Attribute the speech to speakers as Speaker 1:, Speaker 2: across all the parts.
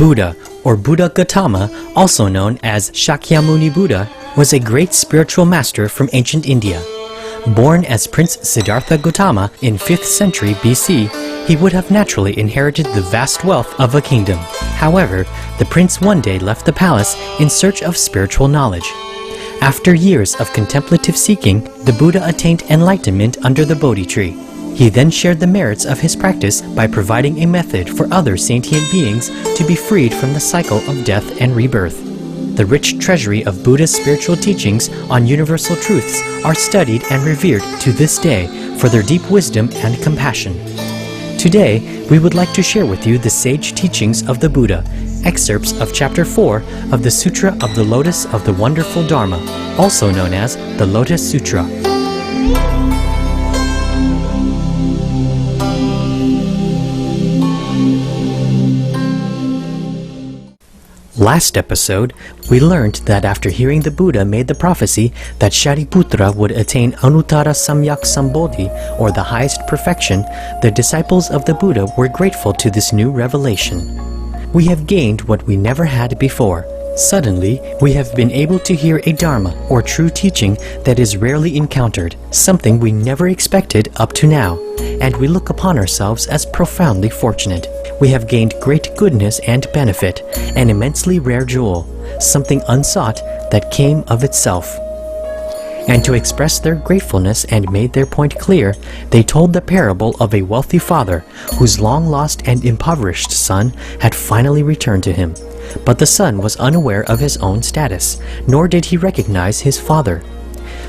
Speaker 1: Buddha, or Buddha Gautama, also known as Shakyamuni Buddha, was a great spiritual master from ancient India. Born as Prince Siddhartha Gautama in 5th century BC, he would have naturally inherited the vast wealth of a kingdom. However, the prince one day left the palace in search of spiritual knowledge. After years of contemplative seeking, the Buddha attained enlightenment under the Bodhi tree. He then shared the merits of his practice by providing a method for other sentient beings to be freed from the cycle of death and rebirth. The rich treasury of Buddha's spiritual teachings on universal truths are studied and revered to this day for their deep wisdom and compassion. Today, we would like to share with you the sage teachings of the Buddha, excerpts of Chapter 4 of the Sutra of the Lotus of the Wonderful Dharma, also known as the Lotus Sutra. Last episode, we learned that after hearing the Buddha made the prophecy that Shariputra would attain Anuttara Samyak Sambodhi, or the highest perfection, the disciples of the Buddha were grateful to this new revelation. We have gained what we never had before. Suddenly, we have been able to hear a Dharma, or true teaching, that is rarely encountered, something we never expected up to now, and we look upon ourselves as profoundly fortunate. We have gained great goodness and benefit, an immensely rare jewel, something unsought that came of itself. And to express their gratefulness and made their point clear, they told the parable of a wealthy father whose long-lost and impoverished son had finally returned to him. But the son was unaware of his own status, nor did he recognize his father.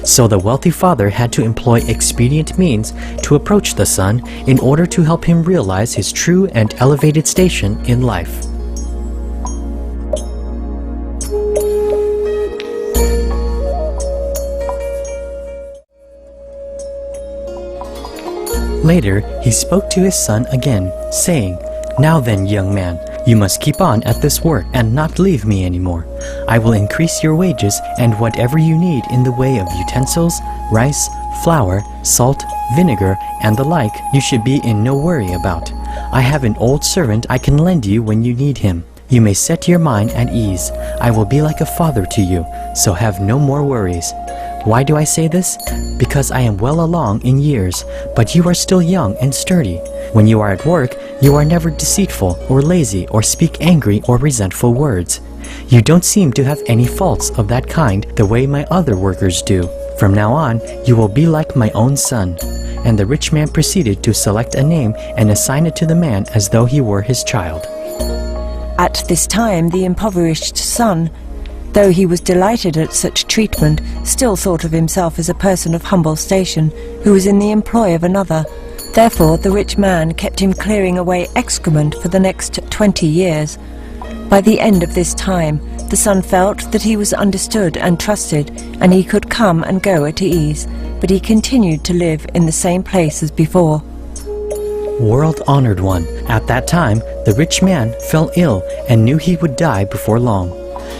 Speaker 1: So the wealthy father had to employ expedient means to approach the son in order to help him realize his true and elevated station in life. Later, he spoke to his son again, saying, "Now then, young man, you must keep on at this work and not leave me anymore. I will increase your wages, and whatever you need in the way of utensils, rice, flour, salt, vinegar, and the like, you should be in no worry about. I have an old servant I can lend you when you need him. You may set your mind at ease. I will be like a father to you, so have no more worries." Why do I say this? Because I am well along in years, but you are still young and sturdy. When you are at work, you are never deceitful or lazy or speak angry or resentful words. You don't seem to have any faults of that kind the way my other workers do. From now on, you will be like my own son. And the rich man proceeded to select a name and assign it to the man as though he were his child.
Speaker 2: At this time, the impoverished son, though he was delighted at such treatment, still thought of himself as a person of humble station, who was in the employ of another. Therefore the rich man kept him clearing away excrement for the next 20 years. By the end of this time, the son felt that he was understood and trusted, and he could come and go at ease, but he continued to live in the same place as before.
Speaker 1: World-honored one, at that time, the rich man fell ill and knew he would die before long.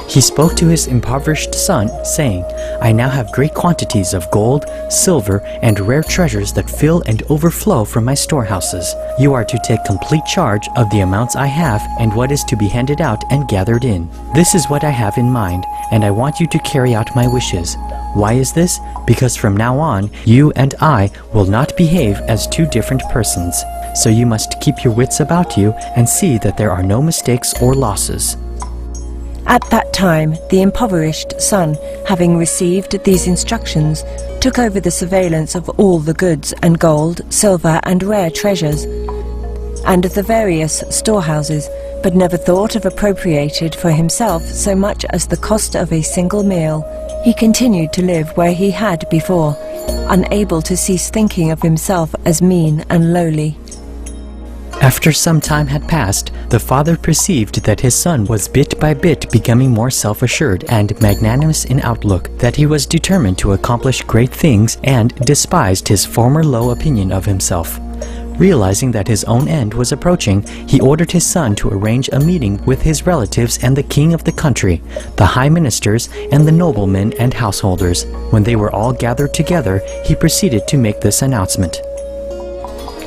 Speaker 1: He spoke to his impoverished son, saying, "I now have great quantities of gold, silver, and rare treasures that fill and overflow from my storehouses. You are to take complete charge of the amounts I have and what is to be handed out and gathered in. This is what I have in mind, and I want you to carry out my wishes." Why is this? Because from now on, you and I will not behave as two different persons. So you must keep your wits about you and see that there are no mistakes or losses.
Speaker 2: At that time, the impoverished son, having received these instructions, took over the surveillance of all the goods and gold, silver, and rare treasures, and of the various storehouses, but never thought of appropriated for himself so much as the cost of a single meal. He continued to live where he had before, unable to cease thinking of himself as mean and lowly.
Speaker 1: After some time had passed, the father perceived that his son was bit by bit becoming more self-assured and magnanimous in outlook, that he was determined to accomplish great things, and despised his former low opinion of himself. Realizing that his own end was approaching, he ordered his son to arrange a meeting with his relatives and the king of the country, the high ministers, and the noblemen and householders. When they were all gathered together, he proceeded to make this announcement.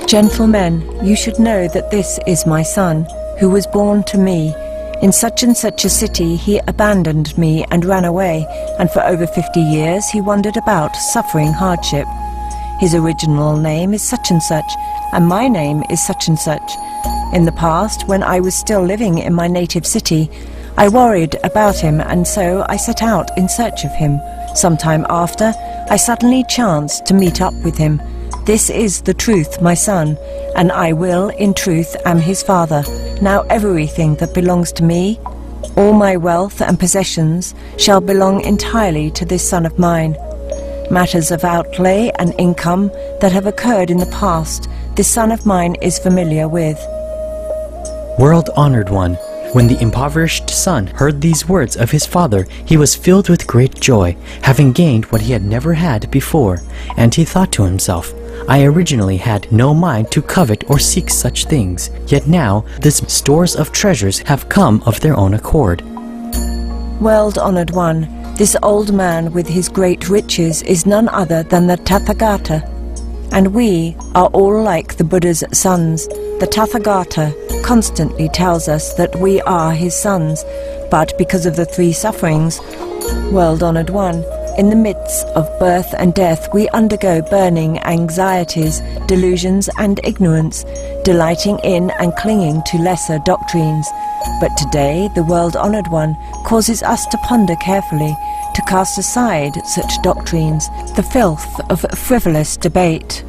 Speaker 1: "Gentlemen, you should know that this is my son, who was born to me.
Speaker 2: In such and such a city he abandoned me and ran away, and for over 50 years he wandered about, suffering hardship. His original name is such and such, and my name is such and such. In the past, when I was still living in my native city, I worried about him, and so I set out in search of him. Sometime after, I suddenly chanced to meet up with him. This is the truth, my son, and I will, in truth, am his father. Now everything that belongs to me, all my wealth and possessions, shall belong entirely to this son of mine. Matters of outlay and income that have occurred in the past, this son of mine is familiar with.
Speaker 1: World-honored one, when the impoverished son heard these words of his father, he was filled with great joy, having gained what he had never had before, and he thought to himself, I originally had no mind to covet or seek such things, yet now these stores of treasures have come of their own accord.
Speaker 2: World-honored one, this old man with his great riches is none other than the Tathagata, and we are all like the Buddha's sons. The Tathagata constantly tells us that we are his sons, but because of the three sufferings, world-honored one, in the midst of birth and death we undergo burning anxieties, delusions and ignorance, delighting in and clinging to lesser doctrines. But today the world-honored one causes us to ponder carefully, to cast aside such doctrines, the filth of frivolous debate.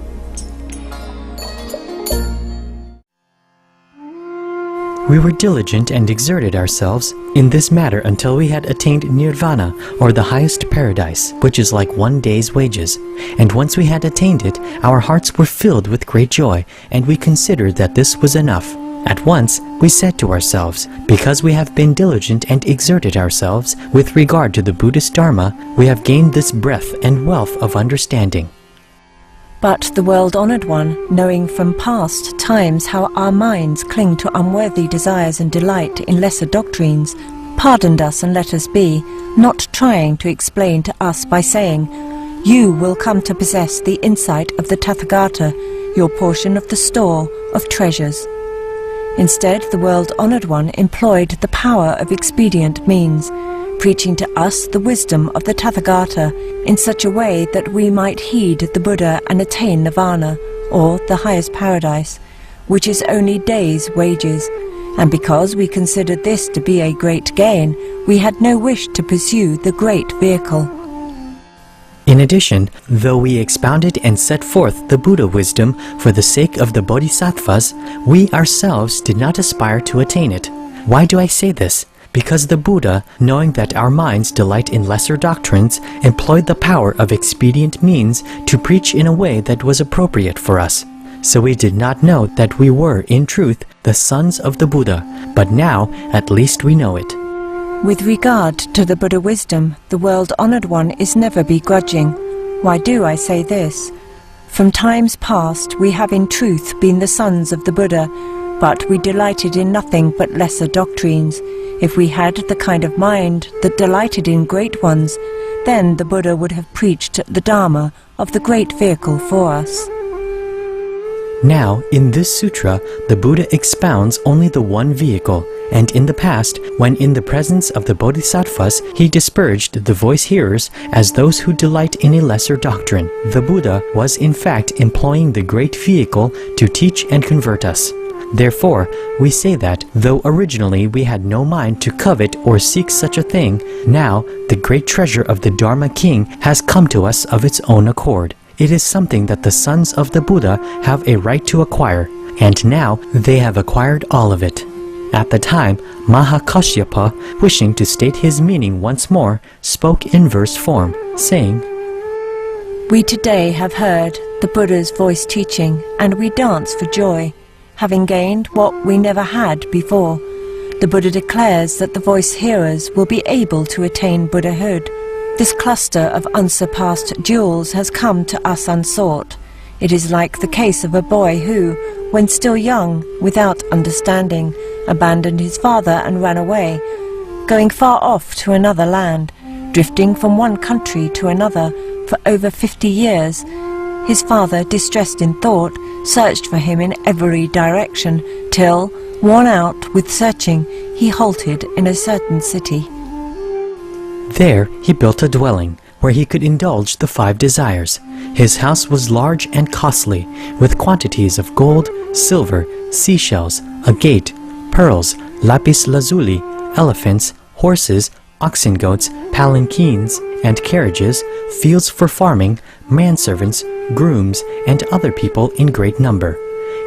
Speaker 1: We were diligent and exerted ourselves in this matter until we had attained nirvana, or the highest paradise, which is like one day's wages. And once we had attained it, our hearts were filled with great joy, and we considered that this was enough. At once we said to ourselves, because we have been diligent and exerted ourselves with regard to the Buddhist Dharma, we have gained this breadth and wealth of understanding.
Speaker 2: But the world-honored one, knowing from past times how our minds cling to unworthy desires and delight in lesser doctrines, pardoned us and let us be, not trying to explain to us by saying, you will come to possess the insight of the Tathagata, your portion of the store of treasures. Instead, the world-honored one employed the power of expedient means, preaching to us the wisdom of the Tathagata in such a way that we might heed the Buddha and attain nirvana, or the highest paradise, which is only days' wages. And because we considered this to be a great gain, we had no wish to pursue the great vehicle.
Speaker 1: In addition, though we expounded and set forth the Buddha wisdom for the sake of the Bodhisattvas, we ourselves did not aspire to attain it. Why do I say this? Because the Buddha, knowing that our minds delight in lesser doctrines, employed the power of expedient means to preach in a way that was appropriate for us. So we did not know that we were, in truth, the sons of the Buddha, but now at least we know it.
Speaker 2: With regard to the Buddha wisdom, the world-honored one is never begrudging. Why do I say this? From times past we have in truth been the sons of the Buddha, but we delighted in nothing but lesser doctrines. If we had the kind of mind that delighted in great ones, then the Buddha would have preached the Dharma of the great vehicle for us.
Speaker 1: Now, in this sutra, the Buddha expounds only the one vehicle, and in the past, when in the presence of the Bodhisattvas, he disparaged the voice hearers as those who delight in a lesser doctrine. The Buddha was in fact employing the great vehicle to teach and convert us. Therefore, we say that, though originally we had no mind to covet or seek such a thing, now the great treasure of the Dharma King has come to us of its own accord. It is something that the sons of the Buddha have a right to acquire, and now they have acquired all of it. At the time, Mahakashyapa, wishing to state his meaning once more, spoke in verse form, saying,
Speaker 2: We today have heard the Buddha's voice teaching, and we dance for joy, having gained what we never had before. The Buddha declares that the voice hearers will be able to attain Buddhahood. This cluster of unsurpassed jewels has come to us unsought. It is like the case of a boy who, when still young, without understanding, abandoned his father and ran away, going far off to another land, drifting from one country to another for over 50 years. His father, distressed in thought, searched for him in every direction, till, worn out with searching, he halted in a certain city.
Speaker 1: There he built a dwelling, where he could indulge the 5 desires. His house was large and costly, with quantities of gold, silver, seashells, agate, pearls, lapis lazuli, elephants, horses, oxen goats, palanquins, and carriages, fields for farming, manservants, grooms, and other people in great number.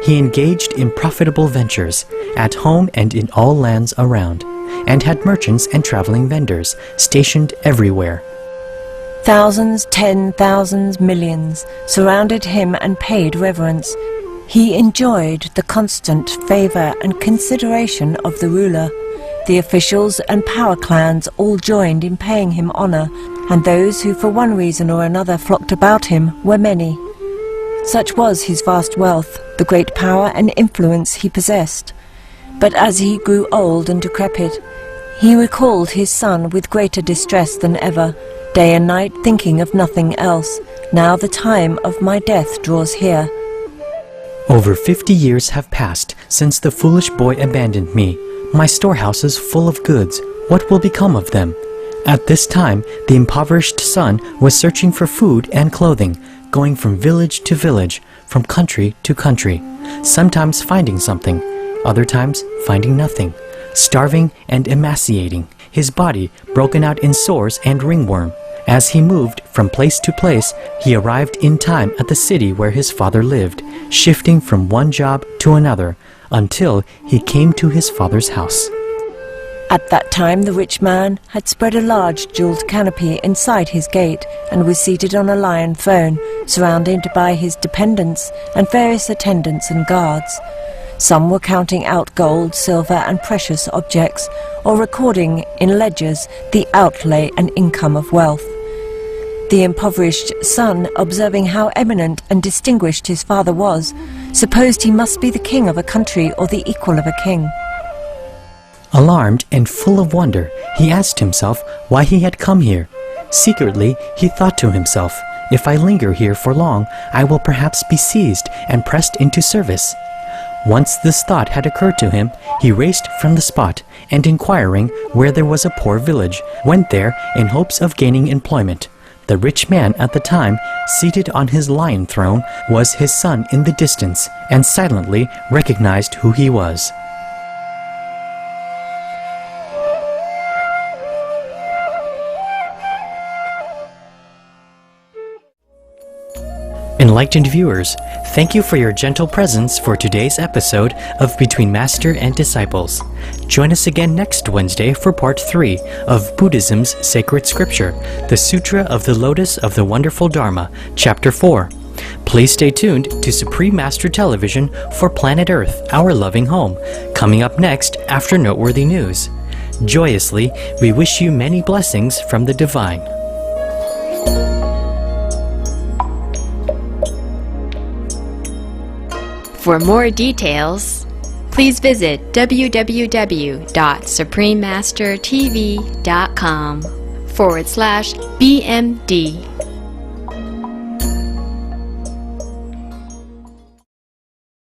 Speaker 1: He engaged in profitable ventures, at home and in all lands around, and had merchants and traveling vendors stationed everywhere.
Speaker 2: Thousands, 10,000s, millions surrounded him and paid reverence. He enjoyed the constant favor and consideration of the ruler. The officials and power clans all joined in paying him honor, and those who for one reason or another flocked about him were many. Such was his vast wealth, the great power and influence he possessed. But as he grew old and decrepit, he recalled his son with greater distress than ever, day and night thinking of nothing else. Now the time of my death draws here.
Speaker 1: Over 50 years have passed since the foolish boy abandoned me. My storehouse is full of goods. What will become of them? At this time, the impoverished son was searching for food and clothing, going from village to village, from country to country, sometimes finding something, other times finding nothing, starving and emaciating, his body broken out in sores and ringworm. As he moved from place to place, he arrived in time at the city where his father lived, shifting from one job to another, until he came to his father's house.
Speaker 2: At that time the rich man had spread a large jewelled canopy inside his gate, and was seated on a lion throne, surrounded by his dependents and various attendants and guards. Some were counting out gold, silver, and precious objects, or recording in ledgers the outlay and income of wealth. The impoverished son, observing how eminent and distinguished his father was, supposed he must be the king of a country or the equal of a king.
Speaker 1: Alarmed and full of wonder, he asked himself why he had come here. Secretly, he thought to himself, "If I linger here for long, I will perhaps be seized and pressed into service." Once this thought had occurred to him, he raced from the spot, and inquiring where there was a poor village, went there in hopes of gaining employment. The rich man at the time, seated on his lion throne, was his son in the distance, and silently recognized who he was. Enlightened viewers, thank you for your gentle presence for today's episode of Between Master and Disciples. Join us again next Wednesday for Part 3 of Buddhism's Sacred Scripture, the Sutra of the Lotus of the Wonderful Dharma, Chapter 4. Please stay tuned to Supreme Master Television for Planet Earth, Our Loving Home, coming up next after noteworthy news. Joyously, we wish you many blessings from the Divine.
Speaker 3: For more details, please visit www.suprememastertv.com/BMD.